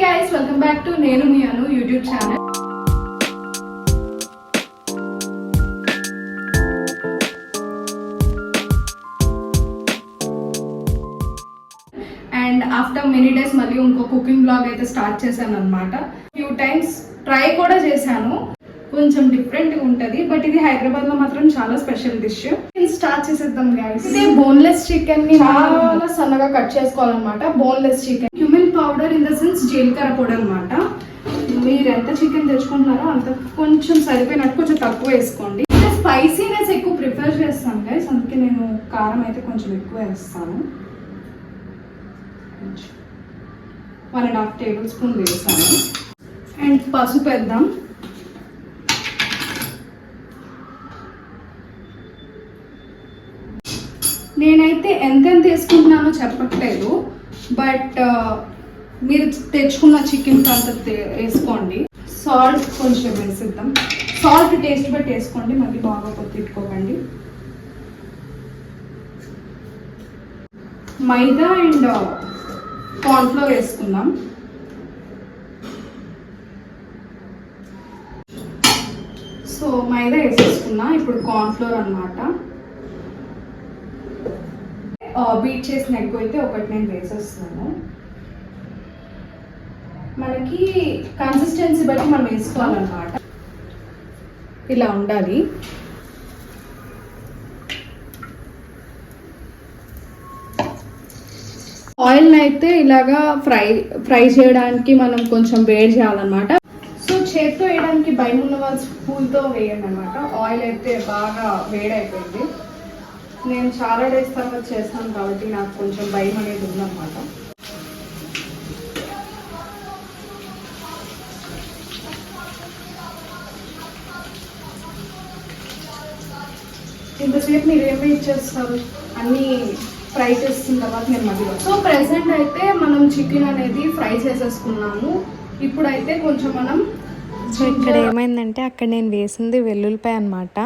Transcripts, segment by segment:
guys, welcome back to Nenu Mi Anu YouTube channel. And after many days మళ్ళీ ఇంకో cooking blog అయితే start చేశాను అన్నమాట. Few times try కూడా చేశాను, కొంచెం డిఫరెంట్ గా ఉంటది, బట్ ఇది హైదరాబాద్ లో మాత్రం చాలా స్పెషల్ డిష్. స్టార్ట్ చేసేద్దాం గైస్. ఇది బోన్లెస్ చికెన్ ని చాలా సన్నగా కట్ చేసుకోవాలన్నమాట. Boneless chicken, cumin powder in the sense జీలకర్ర పొడి అన్నమాట. మీరు ఎంత చికెన్ తెచ్చుకుంటున్నారో అంత కొంచెం సరిపోయినట్టు కొంచెం తక్కువ వేసుకోండి. స్పైసీనెస్ ఎక్కువ ప్రిఫర్ చేస్తాను గైస్, అందుకే నేను కారం అయితే కొంచెం ఎక్కువ వేస్తాను. 1.5 టేబుల్ స్పూన్ వేస్తాను. అండ్ పసుపు వేద్దాం. నేనైతే ఎంత వేసుకుంటున్నానో చెప్పట్లేదు, బట్ మీరు తెచ్చుకున్న చికెన్ అంత వేసుకోండి. సాల్ట్ కొంచెం వేసిద్దాం. సాల్ట్ టేస్ట్ బట్టి వేసుకోండి, మళ్ళీ బాగా తిట్టుకోకండి. మైదా అండ్ కార్న్ఫ్లోర్ వేసుకుందాం. సో మైదా వేసేసుకున్నా, ఇప్పుడు కార్న్ఫ్లోర్ అన్నమాట. బీట్ చేసిన ఎగ్ అయితే ఒకటి నేను వేసేస్తున్నాను. మనకి కన్సిస్టెన్సీ బట్టి మనం వేసుకోవాలన్నమాట. ఇలా ఉండాలి. ఆయిల్ని అయితే ఇలాగా ఫ్రై చేయడానికి మనం కొంచెం వేడి చేయాలన్నమాట. సో చేత్తో వేయడానికి భయం ఉన్న వాళ్ళు స్పూన్తో వేయండి అనమాట. ఆయిల్ అయితే బాగా వేడైపోయింది. నేను చాలా డేస్ తర్వాత చేస్తాను కాబట్టి నాకు కొంచెం భయం అనేది ఉందన్నమాట. ఇంతసేపు మీరు ఏమి ఇచ్చేస్తారు, అన్నీ ఫ్రై చేస్తున్న తర్వాత నేను మధ్యలో. సో ప్రెసెంట్ అయితే మనం చికెన్ అనేది ఫ్రై చేసేసుకున్నాము. ఇప్పుడైతే కొంచెం మనం ఇక్కడ ఏమైందంటే అక్కడ నేను వేసింది వెల్లుల్లిపాయ అనమాట,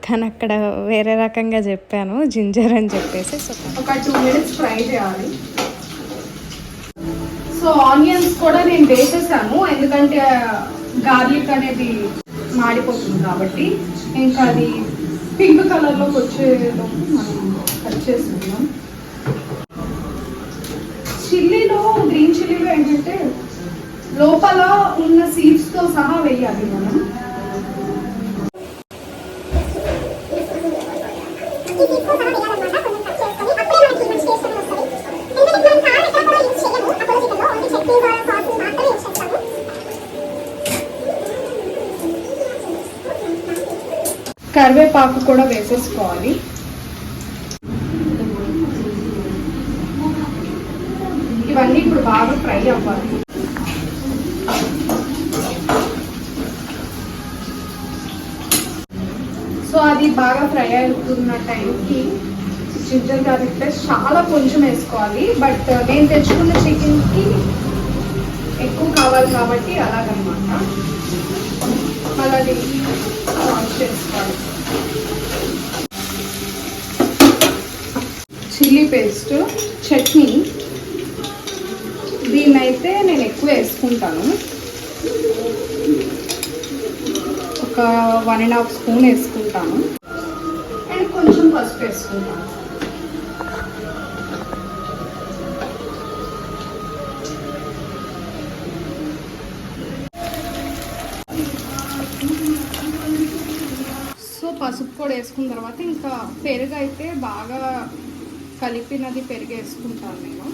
కానీ అక్కడ వేరే రకంగా చెప్పాను, జింజర్ అని చెప్పేసి. సో ఒక 2 మినిట్స్ ఫ్రై చేయాలి. సో ఆనియన్స్ కూడా నేను వేసేసాను, ఎందుకంటే గార్లిక్ అనేది మాడిపోతుంది కాబట్టి. ఇంకా అది పింక్ కలర్లోకి వచ్చేలో మనం కట్ చేసుకుందాం. చిల్లీలో, గ్రీన్ చిల్లీలో ఏంటంటే లోపల ఉన్న సీడ్స్తో సహా వేయాలి మనం. కరివేపాకు కూడా వేసేసుకోవాలి. ఇవన్నీ ఇప్పుడు బాగా ఫ్రై అవ్వాలి. సో అది బాగా ఫ్రై అవుతున్న టైంకి జింజర్ గార్లిక్ పేస్ట్ చాలా కొంచెం వేసుకోవాలి, బట్ నేను తెచ్చుకున్న చికెన్కి ఎక్కువ కావాలి కాబట్టి అలాగనమాట. అలాగే చేసుకోవాలి. చిల్లీ పేస్ట్, చట్నీ, దీన్నైతే నేను ఎక్కువ వేసుకుంటాను. ఒక 1.5 స్పూన్ వేసుకుంటాను. అండ్ కొంచెం పసుపు వేసుకుంటాను. పసుపు కూడా వేసుకున్న తర్వాత ఇంకా పెరుగు అయితే బాగా కలిపినది పెరుగు వేసుకుంటాను నేను.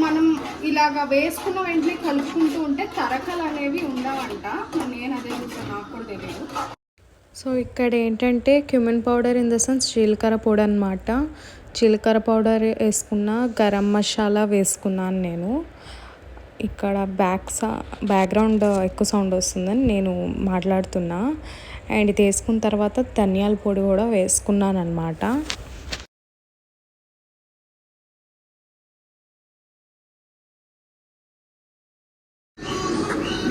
మనం ఇలాగా వేసుకున్న వెంటనే కలుపుకుంటూ ఉంటే తరకలు అనేవి ఉండవంట. నేను అదే చూసాను, నాకు కూడా తెలియదు. సో ఇక్కడ ఏంటంటే cumin powder in the sense జీలకర్ర పొడి అనమాట. జీలకర్ర పౌడర్ వేసుకున్న, గరం మసాలా వేసుకున్నాను నేను. ఇక్కడ బ్యాక్గ్రౌండ్ ఎక్కువ సౌండ్ వస్తుందని నేను మాట్లాడుతున్నా. అండ్ ఇది వేసుకున్న తర్వాత ధనియాల పొడి కూడా వేసుకున్నాను అనమాట.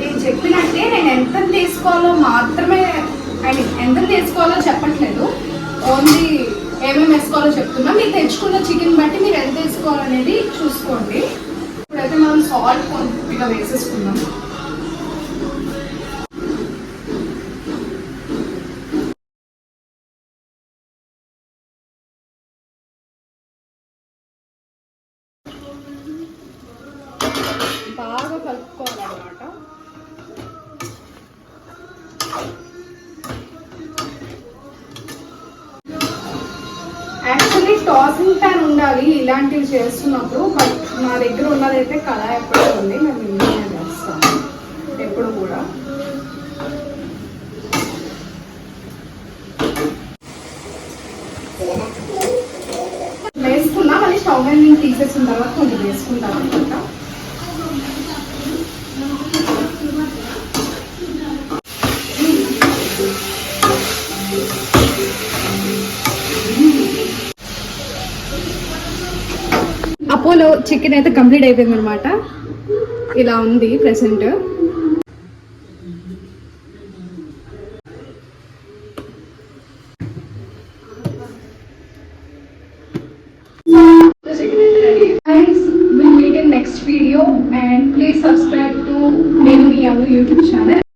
నేను చెప్పినట్టే నేను ఎంత తీసుకోవాలో మాత్రమే, ఎంత తీసుకోవాలో చెప్పట్లేదు, ఓన్లీ ఏమేమి వేసుకోవాలో చెప్తున్నా. మీరు తెచ్చుకున్న చికెన్ బట్టి మీరు ఎంత వేసుకోవాలనేది చూసుకోండి. ఇప్పుడైతే మనం సాల్ట్ కొద్దిగా వేసేసుకుందాం. బాగా కలుపుకోవాలన్నమాట. యాక్చువల్లీ టాసింగ్ ప్యాన్ ఉండాలి ఇలాంటివి చేస్తున్నప్పుడు, బట్ నా దగ్గర ఉన్నదైతే కళాయి ఎప్పుడు ఉంది. మేము ఇంట్లోనే చేస్తాము ఎప్పుడు కూడా. వేసుకున్నా మళ్ళీ స్టవ్ మీద నేను తీసేసిన తర్వాత కొన్ని వేసుకుంటాను అనమాట. అపోలో చికెన్ అయితే కంప్లీట్ అయిపోయింది అనమాట. ఇలా ఉంది present. We'll meet in next video and please subscribe to Nenu Yamu YouTube channel.